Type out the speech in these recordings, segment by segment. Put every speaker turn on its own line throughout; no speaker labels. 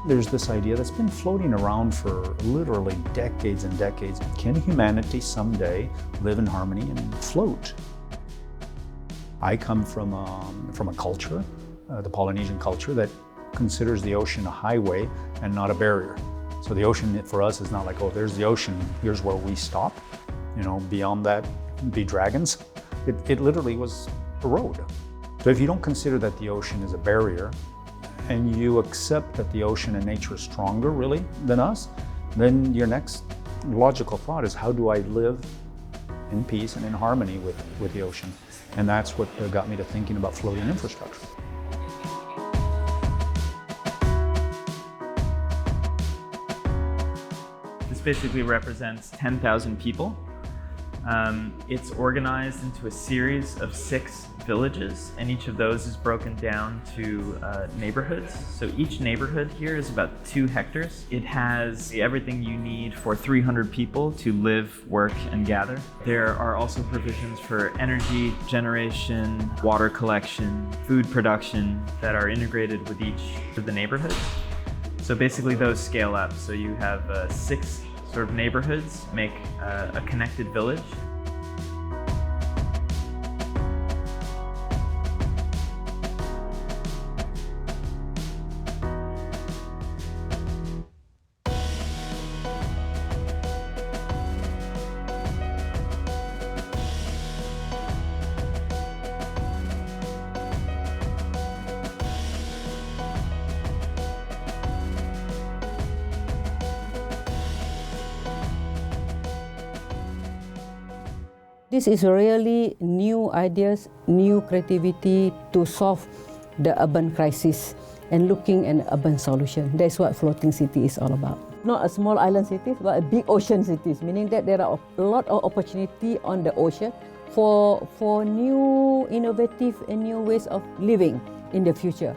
There's this idea that's been floating around for literally decades and decades. Can humanity someday live in harmony and float? I come from a culture, the Polynesian culture, that considers the ocean a highway and not a barrier. So the ocean for us is not like, oh, there's the ocean, here's where we stop. You know, beyond that, be dragons. It literally was a road. So if you don't consider that the ocean is a barrier, and you accept that the ocean and nature is stronger, really, than us, then your next logical thought is, how do I live in peace and in harmony with the ocean? And that's what got me to thinking about floating infrastructure.
This basically represents 10,000 people. It's organized into a series of 6 villages, and each of those is broken down to neighborhoods. So each neighborhood here is about 2 hectares. It has everything you need for 300 people to live, work, and gather. There are also provisions for energy generation, water collection, food production that are integrated with each of the neighborhoods. So basically those scale up. So you have 6 sort of neighborhoods make a connected village.
This is really new ideas, new creativity to solve the urban crisis and looking at an urban solution. That's what floating city is all about. Not a small island cities, but a big ocean cities, meaning that there are a lot of opportunity on the ocean for new, innovative and new ways of living in the future.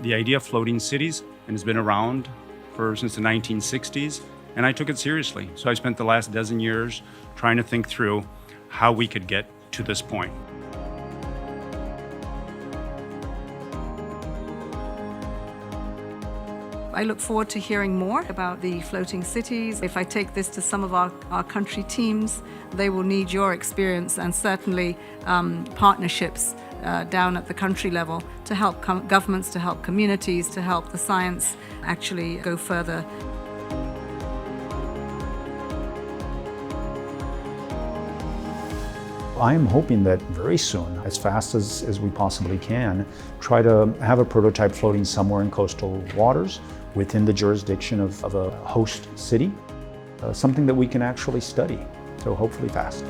The idea of floating cities has been around since the 1960s, and I took it seriously. So I spent the last dozen years trying to think through how we could get to this point.
I look forward to hearing more about the floating cities. If I take this to some of our country teams, they will need your experience and certainly partnerships down at the country level to help governments, to help communities, to help the science actually go further.
I am hoping that very soon, as fast as we possibly can, try to have a prototype floating somewhere in coastal waters within the jurisdiction of a host city, something that we can actually study, so hopefully fast.